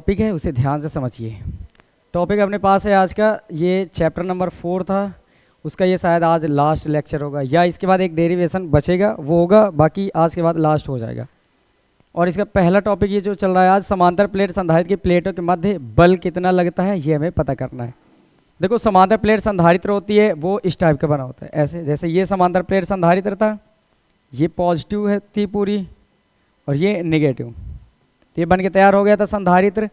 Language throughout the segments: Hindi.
टॉपिक है उसे ध्यान से समझिए। टॉपिक अपने पास है आज का, ये चैप्टर नंबर 4 था, उसका ये शायद आज लास्ट लेक्चर होगा या इसके बाद एक डेरिवेशन बचेगा वो होगा, बाकी आज के बाद लास्ट हो जाएगा। और इसका पहला टॉपिक ये जो चल रहा है आज, समांतर प्लेट संधारित्र की प्लेटों के मध्य बल कितना लगता है ये हमें पता करना है। देखो समांतर प्लेट संधारित्र होती है वो इस टाइप का बना होता है, ऐसे जैसे ये समांतर प्लेट संधारित्र था, ये पॉजिटिव है थी पूरी और ये नेगेटिव, तो ये बन के तैयार हो गया था संधारित्र।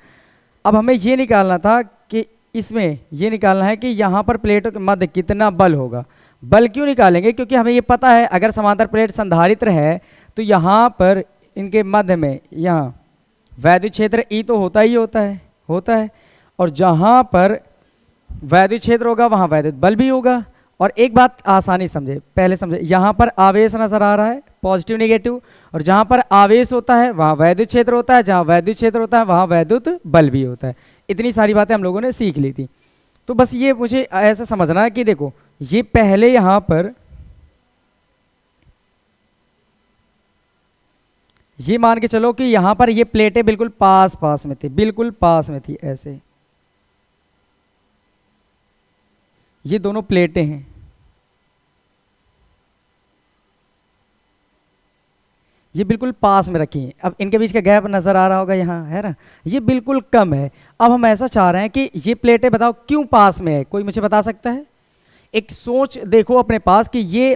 अब हमें ये निकालना था कि इसमें ये निकालना है कि यहाँ पर प्लेटों के मध्य कितना बल होगा। बल क्यों निकालेंगे? क्योंकि हमें ये पता है अगर समांतर प्लेट संधारित्र है तो यहाँ पर इनके मध्य में यहाँ वैद्युत क्षेत्र ई तो होता ही होता है और जहाँ पर वैद्युत क्षेत्र होगा वहाँ वैद्युत बल भी होगा। और एक बात आसानी समझे, पहले समझे, यहाँ पर आवेश नजर आ रहा है पॉजिटिव नेगेटिव, और जहाँ पर आवेश होता है वहाँ वैद्युत क्षेत्र होता है, जहाँ वैद्युत क्षेत्र होता है वहाँ वैद्युत बल भी होता है। इतनी सारी बातें हम लोगों ने सीख ली थी। तो बस ये मुझे ऐसा समझना है कि देखो ये पहले यहाँ पर ये मान के चलो कि यहाँ पर ये प्लेटें बिल्कुल पास पास में थी, बिल्कुल पास में थी, ऐसे ये दोनों प्लेटें हैं, ये बिल्कुल पास में रखी हैं। अब इनके बीच का गैप नजर आ रहा होगा, यहाँ है ना, ये बिल्कुल कम है। अब हम ऐसा चाह रहे हैं कि ये प्लेटें बताओ क्यों पास में है, कोई मुझे बता सकता है? एक सोच देखो अपने पास कि ये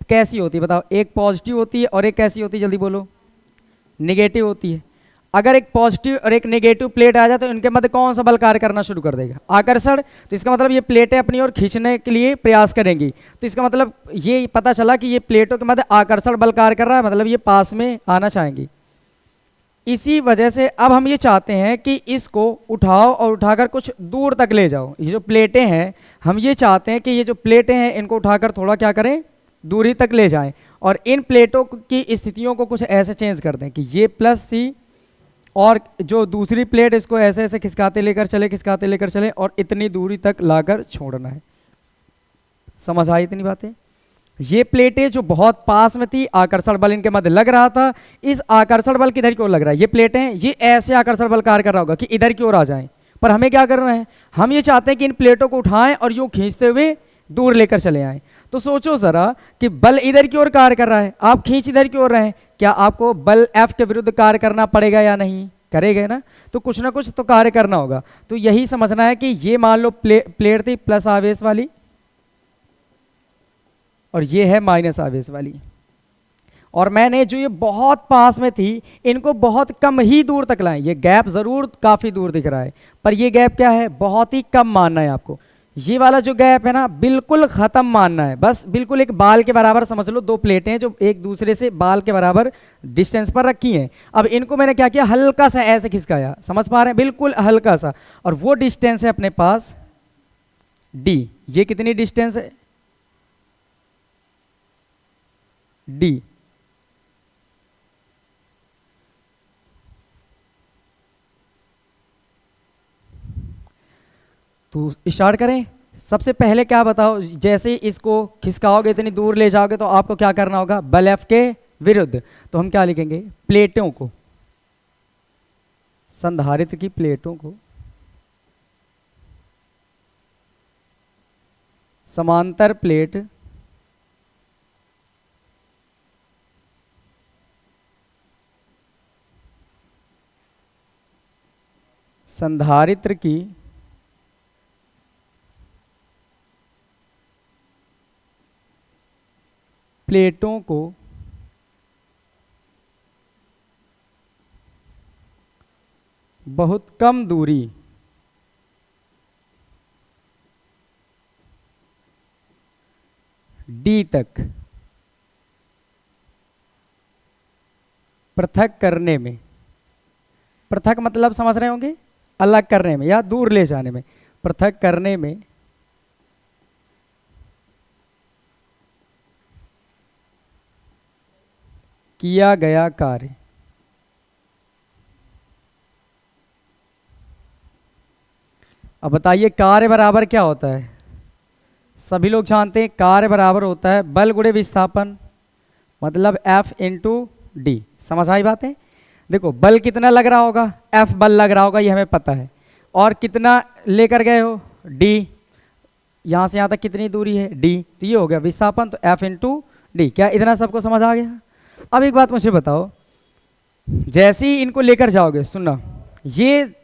कैसी होती है, बताओ। एक पॉजिटिव होती है और एक कैसी होती है, जल्दी बोलो। नेगेटिव होती है। अगर एक पॉजिटिव और एक नेगेटिव प्लेट आ जाए तो इनके मध्य कौन सा बल कार्य करना शुरू कर देगा? आकर्षण। तो इसका मतलब ये प्लेटें अपनी ओर खींचने के लिए प्रयास करेंगी, तो इसका मतलब ये पता चला कि ये प्लेटों के मध्य आकर्षण बल कार्य कर रहा है, मतलब ये पास में आना चाहेंगी। इसी वजह से अब हम ये चाहते हैं कि इसको उठाओ और उठाकर कुछ दूर तक ले जाओ। ये जो प्लेटें हैं, हम ये चाहते हैं कि ये जो प्लेटें हैं इनको उठाकर थोड़ा क्या करें, दूरी तक ले जाएं, और इन प्लेटों की स्थितियों को कुछ ऐसे चेंज कर दें कि ये प्लस थी और जो दूसरी प्लेट इसको ऐसे ऐसे खिसकाते लेकर चले और इतनी दूरी तक लाकर छोड़ना है। समझ आई इतनी बातें? ये प्लेटें जो बहुत पास में थी, आकर्षण बल इनके मध्य लग रहा था, इस आकर्षण बल किधर की ओर लग रहा है? ये प्लेटें ये ऐसे आकर्षण बल कार्य कर रहा होगा कि इधर की ओर आ जाएं, पर हमें क्या करना है, हम ये चाहते हैं कि इन प्लेटों को उठाएं और यूं खींचते हुए दूर लेकर चले आएं। तो सोचो जरा कि बल इधर की ओर कार्य कर रहा है, आप खींच इधर की ओर रहे हैं, क्या आपको बल F के विरुद्ध कार्य करना पड़ेगा या नहीं? करेगा ना, तो कुछ ना कुछ तो कार्य करना होगा। तो यही समझना है कि ये मान लो प्लेट थी प्लस आवेश वाली और ये है माइनस आवेश वाली, और मैंने जो ये बहुत पास में थी इनको बहुत कम ही दूर तक लाएं। ये गैप जरूर काफी दूर दिख रहा है, पर ये गैप क्या है, बहुत ही कम मानना है आपको। ये वाला जो गैप है ना बिल्कुल खत्म मानना है, बस बिल्कुल एक बाल के बराबर समझ लो। दो प्लेटें हैं जो एक दूसरे से बाल के बराबर डिस्टेंस पर रखी हैं। अब इनको मैंने क्या किया, हल्का सा ऐसे खिसकाया, समझ पा रहे हैं, बिल्कुल हल्का सा, और वो डिस्टेंस है अपने पास d। ये कितनी डिस्टेंस है, d। तो स्टार्ट करें। सबसे पहले क्या बताओ, जैसे इसको खिसकाओगे इतनी दूर ले जाओगे तो आपको क्या करना होगा, बल F के विरुद्ध। तो हम क्या लिखेंगे, प्लेटों को, संधारित्र की प्लेटों को समांतर प्लेट संधारित्र की प्लेटों को बहुत कम दूरी d तक पृथक करने में, पृथक मतलब समझ रहे होंगे, अलग करने में या दूर ले जाने में, पृथक करने में किया गया कार्य। अब बताइए कार्य बराबर क्या होता है? सभी लोग जानते हैं कार्य बराबर होता है बल गुणे विस्थापन, मतलब F इंटू डी। समझ आई बातें? देखो बल कितना लग रहा होगा, F बल लग रहा होगा, ये हमें पता है। और कितना लेकर गए हो, D, यहाँ से यहाँ तक कितनी दूरी है, D, तो ये हो गया विस्थापन, तो F इंटू डी। क्या इतना सबको समझ आ गया? अब एक बात मुझे बताओ, जैसे ही इनको लेकर जाओगे, सुनना, ये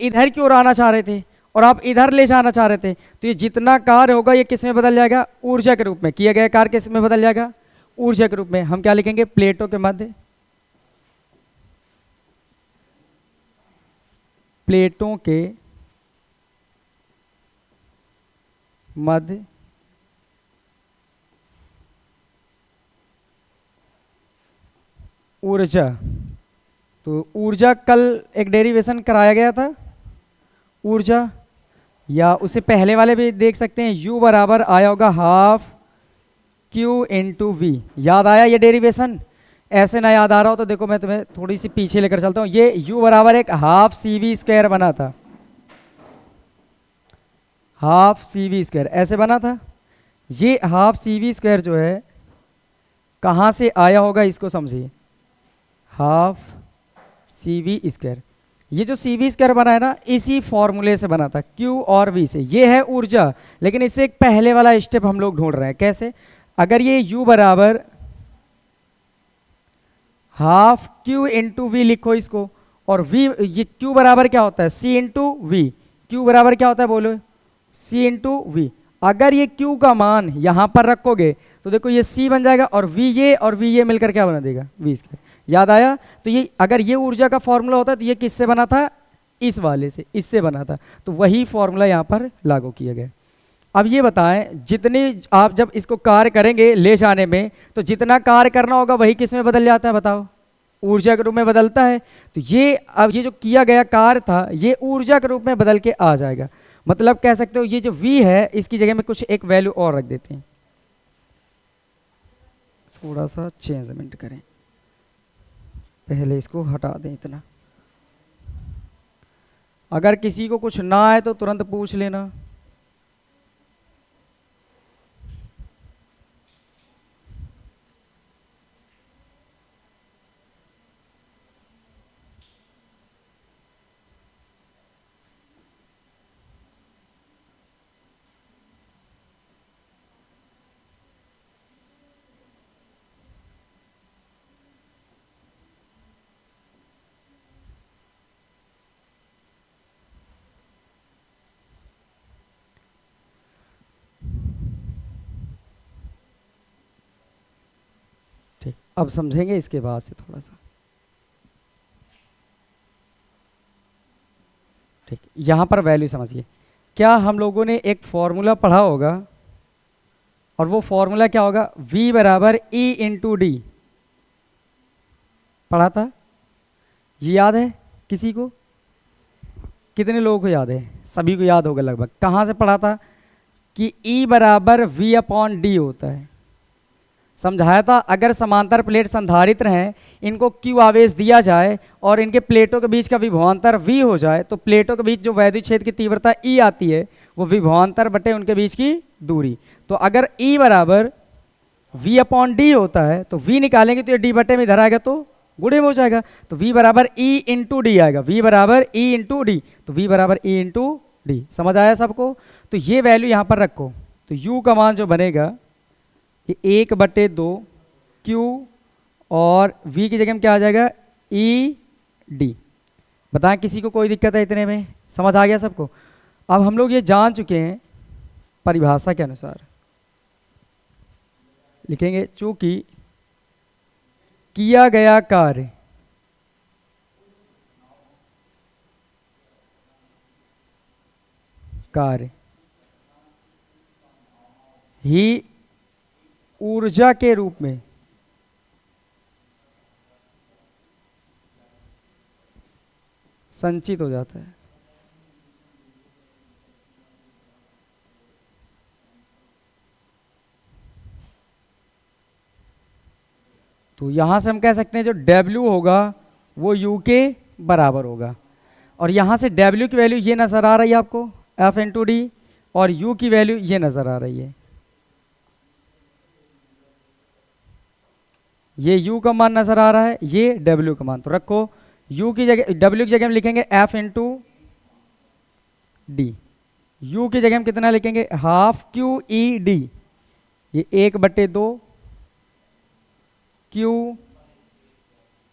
इधर की ओर आना चाह रहे थे और आप इधर ले जाना चाह रहे थे, तो ये जितना कार्य होगा ये किस में बदल जाएगा, ऊर्जा के रूप में। किया गया कार्य किस में बदल जाएगा, ऊर्जा के रूप में। हम क्या लिखेंगे, प्लेटों के मध्य, प्लेटों के मध्य ऊर्जा। तो ऊर्जा कल एक डेरिवेशन कराया गया था, ऊर्जा, या उसे पहले वाले भी देख सकते हैं, U बराबर आया होगा हाफ Q इंटू वी। याद आया ये डेरिवेशन? ऐसे ना याद आ रहा हो तो देखो मैं तुम्हें थोड़ी सी पीछे लेकर चलता हूँ। ये U बराबर एक हाफ CV स्क्वायर बना था, हाफ CV स्क्वायर ऐसे बना था। ये हाफ CV स्क्वायर जो है कहाँ से आया होगा इसको समझिए, हाफ CV स्क्वायर। ये जो CV स्क्वायर बना है ना, इसी फॉर्मूले से बना था, Q और V से। ये है ऊर्जा, लेकिन इससे एक पहले वाला स्टेप हम लोग ढूंढ रहे हैं। कैसे? अगर ये U बराबर हाफ Q इंटू वी लिखो इसको, और V, ये Q बराबर क्या होता है, C इंटू वी। Q बराबर क्या होता है बोलो, C इंटू वी। अगर ये Q का मान यहां पर रखोगे तो देखो ये C बन जाएगा, और V ये और V ये मिलकर क्या बना देगा, V स्क्वायर। याद आया? तो ये अगर ये ऊर्जा का फॉर्मूला होता है तो ये किससे बना था, इस वाले से, इससे बना था। तो वही फॉर्मूला यहाँ पर लागू किया गया। अब ये बताएं, जितने आप जब इसको कार्य करेंगे ले जाने में, तो जितना कार्य करना होगा वही किस में बदल जाता है, बताओ, ऊर्जा के रूप में बदलता है। तो ये अब ये जो किया गया कार्य था ये ऊर्जा के रूप में बदल के आ जाएगा। मतलब कह सकते हो ये जो V है इसकी जगह में कुछ एक वैल्यू और रख देते हैं, थोड़ा सा चेंजमेंट करें, पहले इसको हटा दें इतना। अगर किसी को कुछ ना आए तो तुरंत पूछ लेना। ठीक, अब समझेंगे इसके बाद से थोड़ा सा। ठीक, यहां पर वैल्यू समझिए। क्या हम लोगों ने एक फॉर्मूला पढ़ा होगा, और वो फॉर्मूला क्या होगा, V बराबर E इंटू डी। पढ़ा था, ये याद है किसी को? कितने लोगों को याद है? सभी को याद होगा लगभग। कहाँ से पढ़ा था कि E बराबर V अपॉन डी होता है। समझाया था, अगर समांतर प्लेट संधारित्र हैं, इनको Q आवेश दिया जाए और इनके प्लेटों के बीच का विभवांतर V हो जाए, तो प्लेटों के बीच जो वैद्युत क्षेत्र की तीव्रता E आती है वो विभवांतर बटे उनके बीच की दूरी। तो अगर E बराबर V अपॉन डी होता है तो V निकालेंगे तो ये D बटे में इधर आएगा तो गुणे में हो जाएगा। तो V बराबर E इंटू डी आएगा, V बराबर E इंटू डी, तो V बराबर E इंटू डी। समझ आया सबको? तो ये वैल्यू यहाँ पर रखो, तो U का मान जो बनेगा ये 1/2 Q, और V की जगह में क्या आ जाएगा, E डी। बताएं किसी को कोई दिक्कत है इतने में? समझ आ गया सबको? अब हम लोग ये जान चुके हैं परिभाषा के अनुसार लिखेंगे, चूंकि किया गया कार्य ही ऊर्जा के रूप में संचित हो जाता है। तो यहां से हम कह सकते हैं जो W होगा वो U के बराबर होगा, और यहां से W की वैल्यू ये नजर आ रही है आपको, F इंटू डी, और U की वैल्यू ये नजर आ रही है। ये U का मान नजर आ रहा है, ये W का मान। तो रखो यू की जगह डब्ल्यू की जगह हम लिखेंगे एफ इंटू डी, यू की जगह हम कितना लिखेंगे हाफ क्यू ई डी, ये 1/2 क्यू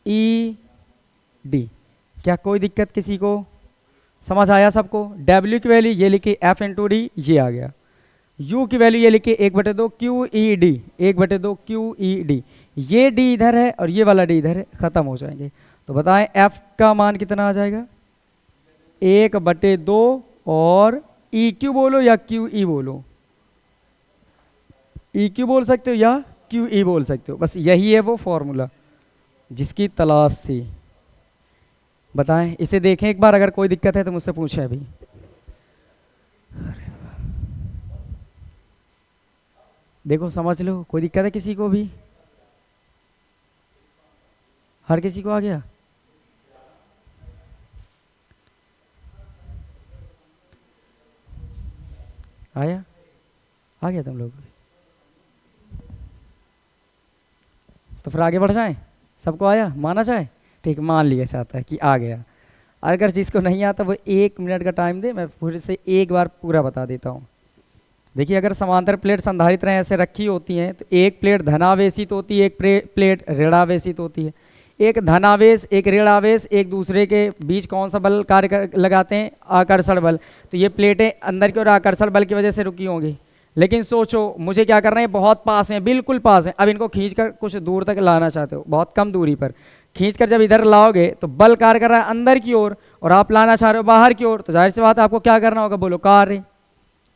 ई डी। क्या कोई दिक्कत किसी को, समझ आया सबको? डब्ल्यू की वैल्यू ये लिखी एफ इंटू डी, ये आ गया। यू की वैल्यू ये लिखी 1/2 Q E D, 1/2 Q E D, ये डी इधर है और ये वाला डी इधर है, खत्म हो जाएंगे। तो बताएं एफ का मान कितना आ जाएगा 1/2 और ई क्यू बोलो या क्यू ई बोलो, ई क्यू बोल सकते हो या क्यू ई बोल सकते हो, बस यही है वो फॉर्मूला जिसकी तलाश थी। बताएं, इसे देखें एक बार, अगर कोई दिक्कत है तो मुझसे पूछें अभी। देखो समझ लो, कोई दिक्कत है किसी को भी? हर किसी को आ गया? आया? आ गया तुम लोग? तो फिर आगे बढ़ जाएं, सबको आया, माना जाए? ठीक, मान लिया जाता है कि आ गया। अगर जिसको नहीं आता वो 1 मिनट का टाइम दे, मैं फिर से एक बार पूरा बता देता हूँ। देखिए, अगर समांतर प्लेट संधारित्र ऐसे रखी होती हैं तो एक प्लेट धनावेशित होती है, एक प्लेट ऋणावेशित होती है। एक धनावेश एक ऋणावेश एक दूसरे के बीच कौन सा बल कार्य लगाते हैं? आकर्षण बल। तो ये प्लेटें अंदर की ओर आकर्षण बल की वजह से रुकी होंगी। लेकिन सोचो मुझे क्या करना है, बहुत पास में, बिल्कुल पास में, अब इनको खींचकर कुछ दूर तक लाना चाहते हो, बहुत कम दूरी पर खींचकर जब इधर लाओगे तो बल कार्य कर रहा है अंदर की ओर और आप लाना चाह रहे हो बाहर की ओर, तो जाहिर सी बात है आपको क्या करना होगा, बोलो कार्य,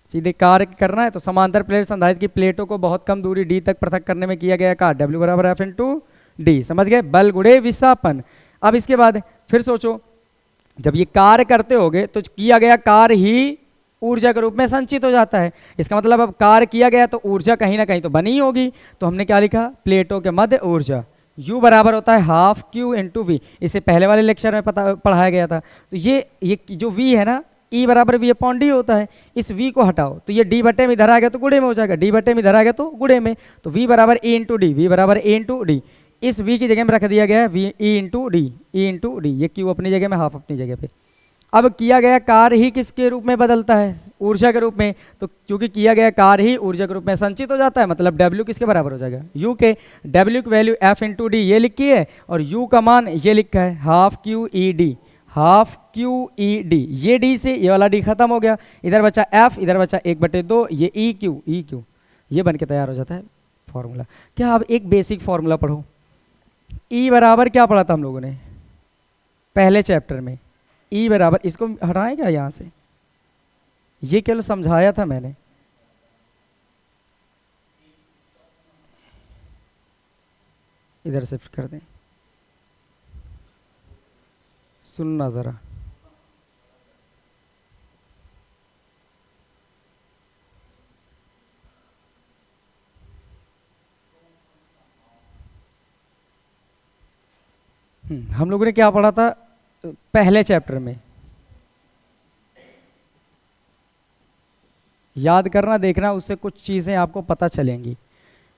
सीधे कार्य करना है। तो समांतर प्लेट संधारित्र की प्लेटों को बहुत कम दूरी डी तक पृथक करने में किया गया कार्य डब्ल्यू बराबर एफ इंटू डी। समझ गए? बल गुणे विस्थापन। अब इसके बाद फिर सोचो, जब ये कार्य करते होगे तो किया गया कार्य ही ऊर्जा के रूप में संचित हो जाता है। इसका मतलब अब कार्य किया गया तो ऊर्जा कहीं ना कहीं तो बनी होगी। तो हमने क्या लिखा, प्लेटों के मध्य ऊर्जा U बराबर होता है हाफ क्यू इंटू वी। इसे पहले वाले लेक्चर में पढ़ाया गया था। तो ये जो V है ना, E बराबर V अपॉन डी होता है। इस V को हटाओ तो ये D बटे में इधर आ गया तो गुणे में हो जाएगा, D बटे में इधर आ गया तो गुणे में। तो V बराबर A इंटू डी, V बराबर A इंटू डी। इस V की जगह में रख दिया गया है V E into D, E into D. ये Q अपनी जगह में, हाफ अपनी जगह पे। अब किया गया कार्य ही किसके रूप में बदलता है? ऊर्जा के रूप में। तो क्योंकि किया गया कार्य ही ऊर्जा के रूप में संचित हो जाता है, मतलब W किसके बराबर हो जाएगा? U के। W की वैल्यू F इंटू डी ये लिखी है और U का मान ये लिखा है half Q E D, half Q E D. ये D से ये वाला D खत्म हो गया, इधर बचा F, इधर बचा 1/2, ये ई क्यू, ये बन के तैयार हो जाता है फॉर्मूला। क्या अब एक बेसिक फॉर्मूला पढ़ो। E बराबर क्या पढ़ा था हम लोगों ने पहले चैप्टर में? E बराबर, इसको हटाएं क्या यहाँ से? ये केवल समझाया था मैंने। इधर शिफ्ट कर दें, सुनना जरा। हम लोगों ने क्या पढ़ा था पहले चैप्टर में? याद करना, देखना, उससे कुछ चीजें आपको पता चलेंगी।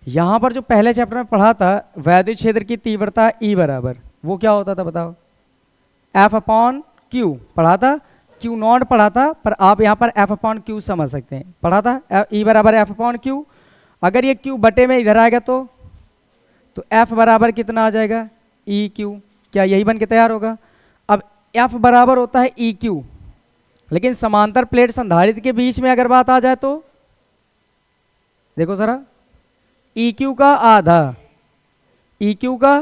यहां पर जो पहले चैप्टर में पढ़ा था वैद्युत क्षेत्र की तीव्रता E बराबर, वो क्या होता था बताओ? F अपॉन क्यू पढ़ा था, क्यू नॉट पढ़ा था, पर आप यहां पर F अपॉन क्यू समझ सकते हैं। पढ़ा था E बराबर F अपॉन क्यू। अगर ये क्यू बटे में इधर आएगा तो F बराबर कितना आ जाएगा? E Q. क्या यही बन के तैयार होगा? अब F बराबर होता है ई क्यू, लेकिन समांतर प्लेट संधारित्र के बीच में अगर बात आ जाए तो देखो जरा, ई क्यू का आधा, ई क्यू का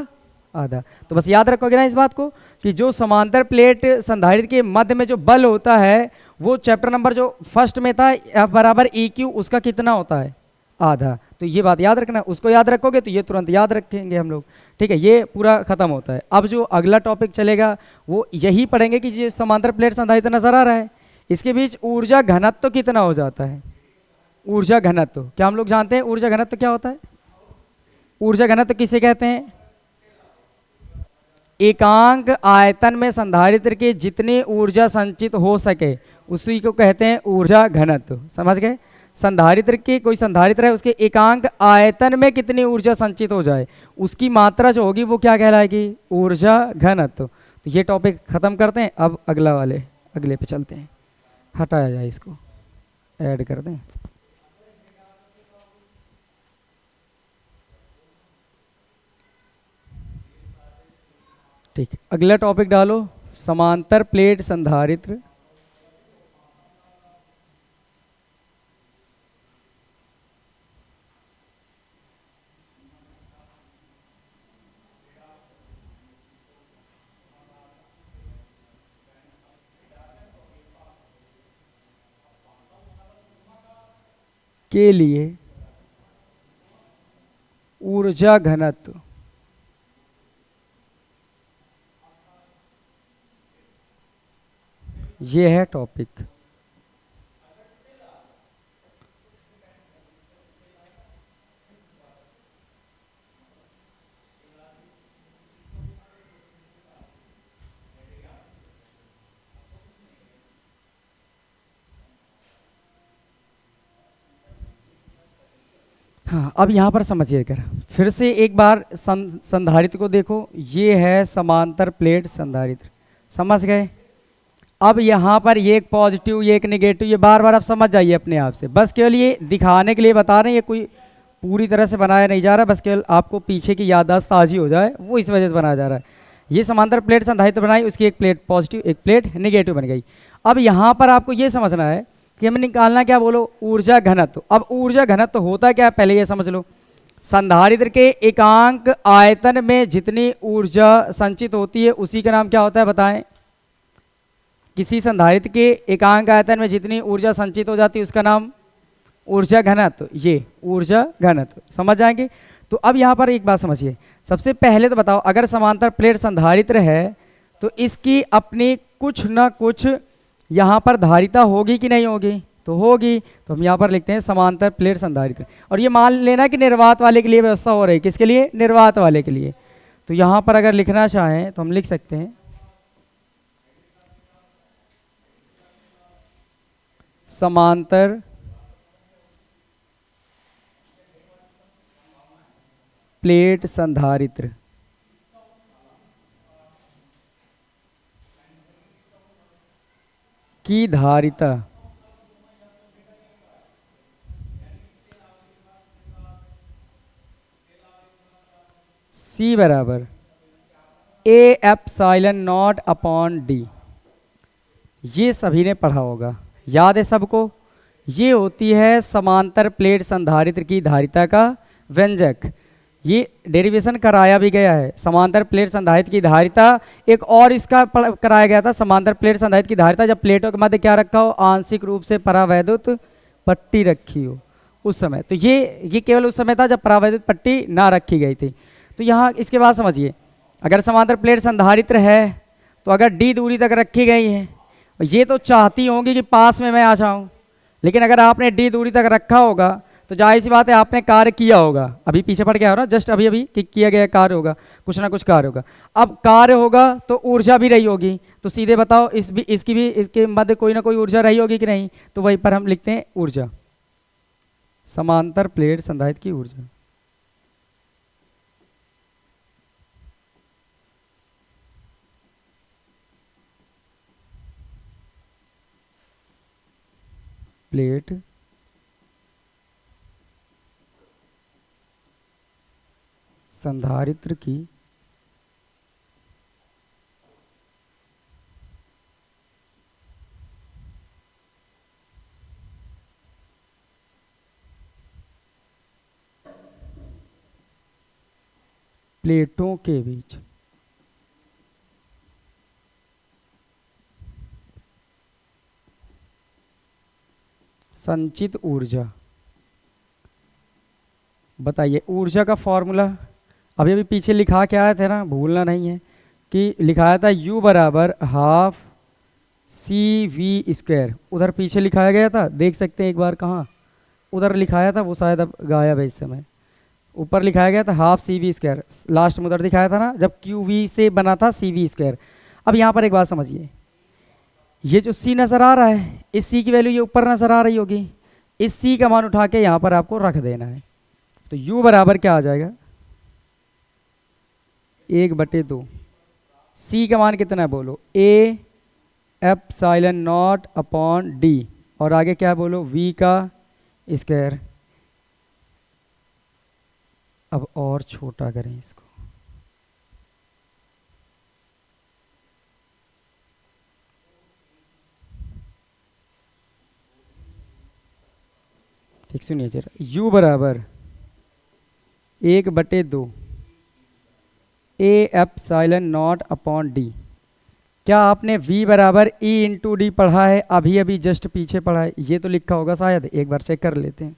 आधा। तो बस याद रखोगे ना इस बात को कि जो समांतर प्लेट संधारित्र के मध्य में जो बल होता है वो चैप्टर नंबर जो फर्स्ट में था F बराबर ई क्यू, उसका कितना होता है? आधा। तो ये बात याद रखना, उसको याद रखोगे तो ये तुरंत याद रखेंगे हम लोग। ठीक है, ये पूरा खत्म होता है। अब जो अगला टॉपिक चलेगा वो यही पढ़ेंगे कि जो समांतर प्लेट संधारित्र नजर आ रहा है, इसके बीच ऊर्जा घनत्व तो कितना हो जाता है? ऊर्जा घनत्व क्या हम लोग जानते हैं? ऊर्जा घनत्व क्या होता है? ऊर्जा घनत्व किसे कहते हैं? एकांक आयतन में संधारित्र के जितनी ऊर्जा संचित हो सके उसी को कहते हैं ऊर्जा घनत्व। समझ गए? संधारित्र के, कोई संधारित्र है, उसके एकांक आयतन में कितनी ऊर्जा संचित हो जाए उसकी मात्रा जो होगी वो क्या कहलाएगी? ऊर्जा घनत्व। तो ये टॉपिक ख़त्म करते हैं, अब अगले पे चलते हैं। हटाया जाए इसको, ऐड कर दें। ठीक, अगला टॉपिक डालो, समांतर प्लेट संधारित्र। के लिए ऊर्जा घनत्व ये है टॉपिक। हाँ, अब यहाँ पर समझिए कर फिर से एक बार संधारित्र को देखो, ये है समांतर प्लेट संधारित्र, समझ गए। अब यहाँ पर ये एक पॉजिटिव ये एक नेगेटिव, ये बार बार आप समझ जाइए अपने आप से, बस केवल ये दिखाने के लिए बता रहे हैं, ये कोई पूरी तरह से बनाया नहीं जा रहा, बस केवल आपको पीछे की याददाश्त ताज़ी हो जाए, वो इस वजह से बनाया जा रहा है। ये समांतर प्लेट संधारित्र बनाई, उसकी एक प्लेट पॉजिटिव एक प्लेट नेगेटिव बन गई। अब यहाँ पर आपको ये समझना है कि हमें निकालना क्या, बोलो ऊर्जा घनत्व। अब ऊर्जा घनत्व होता क्या है पहले ये समझ लो। संधारित्र के एकांक आयतन में जितनी ऊर्जा संचित होती है उसी का नाम क्या होता है बताएं। किसी संधारित्र के एकांक आयतन में जितनी ऊर्जा संचित हो जाती है उसका नाम ऊर्जा घनत्व। ये ऊर्जा घनत्व समझ जाएंगे। तो अब यहाँ पर एक बात समझिए, सबसे पहले तो बताओ अगर समांतर प्लेट संधारित्र है तो इसकी अपनी कुछ न कुछ यहाँ पर धारिता होगी कि नहीं होगी, तो होगी। तो हम यहाँ पर लिखते हैं समांतर प्लेट संधारित्र, और ये मान लेना कि निर्वात वाले के लिए व्यवस्था हो रही है, किसके लिए, निर्वात वाले के लिए। तो यहाँ पर अगर लिखना चाहें तो हम लिख सकते हैं समांतर प्लेट संधारित्र की धारिता C बराबर A epsilon not upon D। ये सभी ने पढ़ा होगा, याद है सबको। ये होती है समांतर प्लेट संधारित्र की धारिता का व्यंजक। ये डेरिवेशन कराया भी गया है। समांतर प्लेट संधारित्र की धारिता एक और इसका कराया गया था। समांतर प्लेट संधारित्र की धारिता जब प्लेटों के मध्य क्या रखा हो, आंशिक रूप से परावैद्युत पट्टी रखी हो उस समय। तो ये केवल उस समय था जब परावैद्युत पट्टी ना रखी गई थी। तो यहाँ इसके बाद समझिए, अगर समांतर प्लेट संधारित्र है तो अगर D दूरी तक रखी गई है, ये तो चाहती होंगी कि पास में मैं आ जाऊँ, लेकिन अगर आपने D दूरी तक रखा होगा तो जाहिर सी बात है आपने कार्य किया होगा। अभी पीछे पड़ गया हो ना, जस्ट अभी किया गया कार्य होगा, कुछ ना कुछ कार्य होगा। अब कार्य होगा तो ऊर्जा भी रही होगी, तो सीधे बताओ इसके मध्य कोई ना कोई ऊर्जा रही होगी कि नहीं। तो वहीं पर हम लिखते हैं ऊर्जा, समांतर प्लेट संधारित्र की ऊर्जा। प्लेट संधारित्र की प्लेटों के बीच संचित ऊर्जा। बताइए ऊर्जा का फॉर्मूला अभी अभी पीछे लिखा के आए थे ना, भूलना नहीं है कि लिखाया था U बराबर हाफ CV²। उधर पीछे लिखाया गया था, देख सकते हैं एक बार कहाँ उधर लिखाया था, वो शायद अब गायब है इस समय। ऊपर लिखाया गया था हाफ CV², लास्ट में उधर दिखाया था ना जब QV से बना था CV²। अब यहाँ पर एक बात समझिए, ये जो C नज़र आ रहा है, इस C की वैल्यू ये ऊपर नज़र आ रही होगी, इस C का मान उठा के यहाँ पर आपको रख देना है। तो U बराबर क्या आ जाएगा, 1/2 सी का मान कितना है बोलो, A epsilon not upon D, और आगे क्या बोलो, वी का स्क्वायर। अब और छोटा करें इसको, ठीक सुनिए जरा, u बराबर 1/2 A epsilon not upon D. क्या आपने v बराबर e इंटू डी पढ़ा है? अभी अभी जस्ट पीछे पढ़ा है, ये तो लिखा होगा शायद, एक बार चेक कर लेते हैं।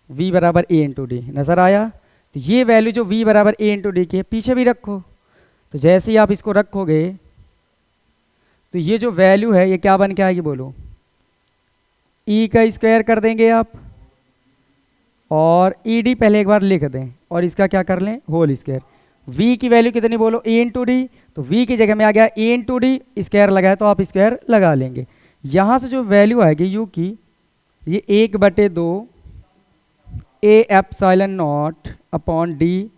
v बराबर e इंटू डी नजर आया? तो ये वैल्यू जो v बराबर e इंटू डी की है पीछे भी रखो, तो जैसे ही आप इसको रखोगे तो ये जो वैल्यू है ये क्या बन के आएगी बोलो, e का स्क्वायर कर देंगे आप, और ई डी पहले एक बार लिख दें, और इसका क्या कर लें, होल स्क्वायर। v की वैल्यू कितनी बोलो, e इंटू डी, तो v की जगह में आ गया e इंटू डी, स्क्वायर लगाया तो आप स्क्वायर लगा लेंगे। यहाँ से जो वैल्यू आएगी u की, ये 1/2 A epsilon not upon D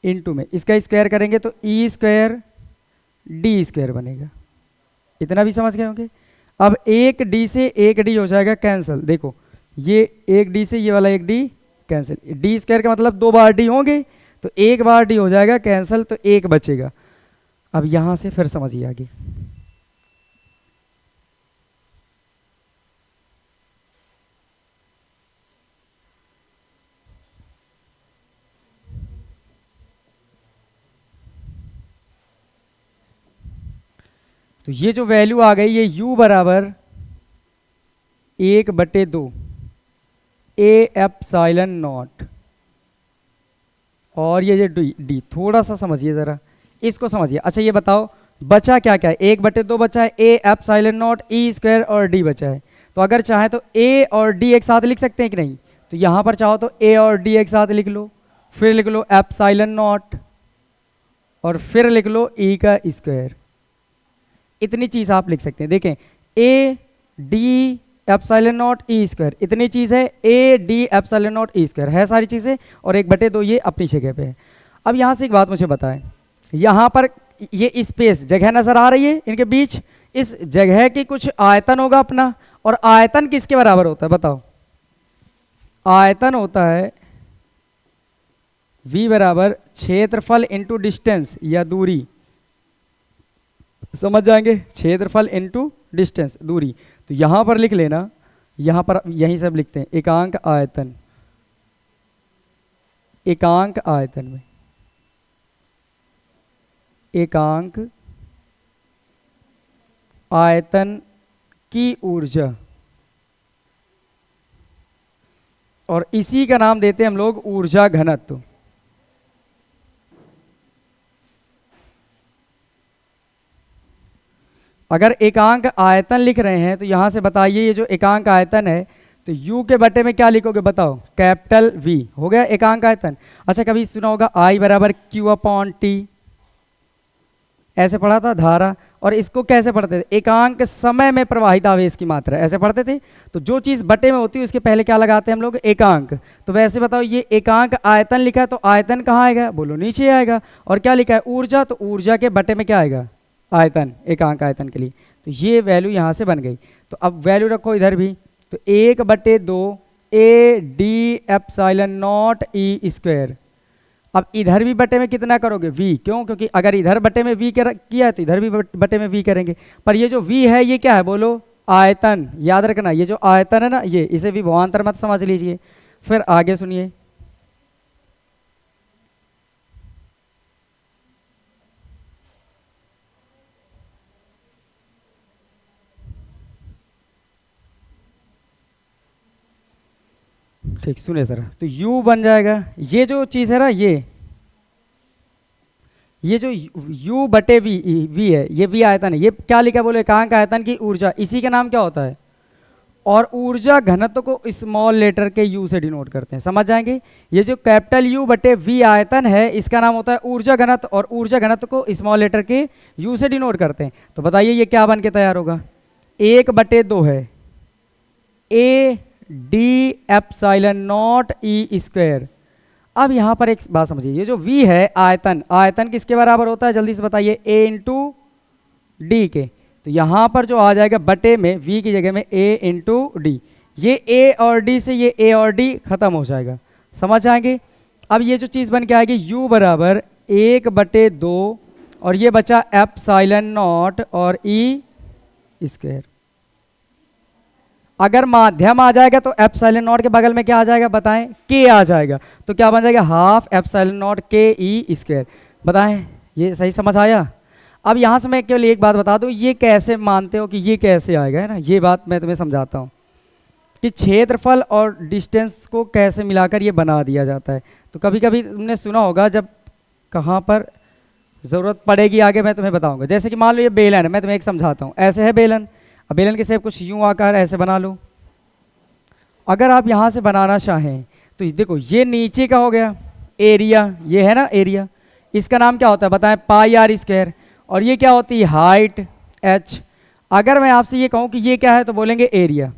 into में, इसका स्क्वायर करेंगे तो ई स्क्वायर डी स्क्वायर बनेगा। इतना भी समझ गए होंगे? अब एक डी से एक डी हो जाएगा कैंसिल, देखो ये एक डी से ये वाला एक डी कैंसिल, डी स्क्वायर का मतलब 2 बार डी होंगे, तो 1 बार डी हो जाएगा कैंसिल, तो 1 बचेगा। अब यहां से फिर समझिए आगे, तो ये जो वैल्यू आ गई ये u बराबर 1/2 ए एप्सिलॉन नॉट, और ये डी थोड़ा सा समझिए ज़रा, इसको समझिए। अच्छा ये बताओ बचा क्या क्या है, 1/2 बचा है, A epsilon not E square और डी बचा है। तो अगर चाहे तो ए और डी एक साथ लिख सकते हैं कि नहीं, तो यहाँ पर चाहो तो ए और डी एक साथ लिख लो, फिर लिख लो एप्सिलॉन नॉट, और फिर लिख लो ई का स्क्वायर। इतनी चीज़ आप लिख सकते हैं। देखें A D epsilon not E square, इतनी चीज़ है, A D epsilon not E square है सारी चीज़ें, और 1/2 ये अपनी जगह पे है। अब यहाँ से एक बात मुझे बताएं, यहाँ पर ये स्पेस जगह नज़र आ रही है इनके बीच, इस जगह की कुछ आयतन होगा अपना, और आयतन किसके बराबर होता है बताओ, आयतन होता है v बराबर क्षेत्रफल इंटू डिस्टेंस या दूरी, समझ जाएंगे, क्षेत्रफल इंटू डिस्टेंस दूरी। तो यहां पर लिख लेना, यहां पर यही सब लिखते हैं, एकांक आयतन, एकांक आयतन में एकांक आयतन की ऊर्जा, और इसी का नाम देते हैं हम लोग ऊर्जा घनत्व। अगर एकांक आयतन लिख रहे हैं तो यहां से बताइए ये जो एकांक आयतन है, तो u के बटे में क्या लिखोगे बताओ, कैपिटल V हो गया एकांक आयतन। अच्छा कभी सुना होगा I बराबर Q/T, ऐसे पढ़ा था धारा, और इसको कैसे पढ़ते थे, एकांक समय में प्रवाहित आवेश की मात्रा, ऐसे पढ़ते थे। तो जो चीज़ बटे में होती है उसके पहले क्या लगाते हैं हम लोग, एकांक। तो वैसे बताओ ये एकांक आयतन लिखा है, तो आयतन कहाँ आएगा बोलो, नीचे आएगा, और क्या लिखा है ऊर्जा, तो ऊर्जा के बटे में क्या आएगा, आयतन, एकांक आयतन के लिए। तो ये वैल्यू यहाँ से बन गई। तो अब वैल्यू रखो इधर भी, तो 1/2 A D epsilon not E square. अब इधर भी बटे में कितना करोगे, v, क्यों, क्योंकि अगर इधर बटे में v किया है तो इधर भी बटे में v करेंगे। पर ये जो v है ये क्या है बोलो, आयतन, याद रखना ये जो आयतन है ना, ये इसे भी भावांतर मत समझ लीजिए। फिर आगे सुनिए, ठीक सुनिए सर, तो u बन जाएगा, ये जो चीज़ है ना, ये जो u बटे v है, ये v आयतन है, ये क्या लिखा बोले, एकांक आयतन की ऊर्जा, इसी का नाम क्या होता है, और ऊर्जा घनत्व को स्मॉल लेटर के u से डिनोट करते हैं, समझ जाएंगे। ये जो कैपिटल U बटे v आयतन है इसका नाम होता है ऊर्जा घनत्व, और ऊर्जा घनत्व को स्मॉल लेटर के u से डिनोट करते हैं। तो बताइए ये क्या बन के तैयार होगा, 1/2 है A D epsilon not E square. अब यहाँ पर एक बात समझिए, ये जो v है आयतन, आयतन किसके बराबर होता है जल्दी से बताइए, a इंटू डी के। तो यहाँ पर जो आ जाएगा बटे में v की जगह में a इंटू डी, ये a और d से ये a और d खत्म हो जाएगा, समझ आएंगे। अब ये जो चीज़ बन के आएगी u बराबर 1/2 और ये बचा एप्सिलॉन नॉट और e स्क्वायर। अगर माध्यम आ जाएगा तो एप्सिलॉन नॉट के बगल में क्या आ जाएगा बताएं, k आ जाएगा, तो क्या बन जाएगा हाफ एप्सिलॉन नॉट के ई स्क्वायर। बताएं ये सही समझ आया। अब यहाँ से मैं केवल एक बात बता दूं, ये कैसे मानते हो कि ये कैसे आएगा, है ना, ये बात मैं तुम्हें समझाता हूँ कि क्षेत्रफल और डिस्टेंस को कैसे मिलाकर ये बना दिया जाता है। तो कभी कभी तुमने सुना होगा, जब कहाँ पर ज़रूरत पड़ेगी आगे मैं तुम्हें बताऊंगा। जैसे कि मान लो ये बेलन है, मैं तुम्हें एक समझाता हूँ, ऐसे है बेलन, अब बेलन की शेप कुछ यूं आकार ऐसे बना लो। अगर आप यहाँ से बनाना चाहें तो देखो ये नीचे का हो गया एरिया, ये है ना एरिया, इसका नाम क्या होता है बताएं, पाई आर स्क्वायर, और ये क्या होती है हाइट h। अगर मैं आपसे ये कहूँ कि ये क्या है तो बोलेंगे एरिया,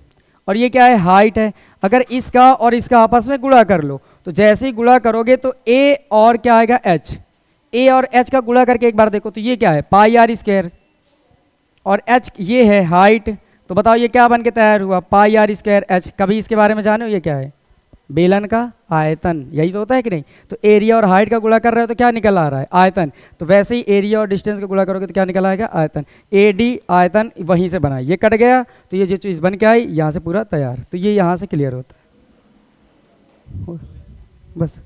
और ये क्या है हाइट है। अगर इसका और इसका आपस में गुणा कर लो तो जैसे ही गुणा करोगे तो a और क्या आएगा h, a और h का गुणा करके एक बार देखो तो ये क्या है पाई आर स्क्वायर, और h ये है हाइट। तो बताओ ये क्या बन के तैयार हुआ, पाई आर स्क्वायर h। कभी इसके बारे में जाने हो, ये क्या है बेलन का आयतन, यही तो होता है कि नहीं। तो एरिया और हाइट का गुणा कर रहे हो तो क्या निकल आ रहा है आयतन, तो वैसे ही एरिया और डिस्टेंस का गुणा करोगे तो क्या निकल आएगा आयतन। ए डी आयतन वहीं से बना, ये कट गया तो ये जो चीज़ बन के आई यहाँ से पूरा तैयार। तो ये यहाँ से क्लियर होता है बस।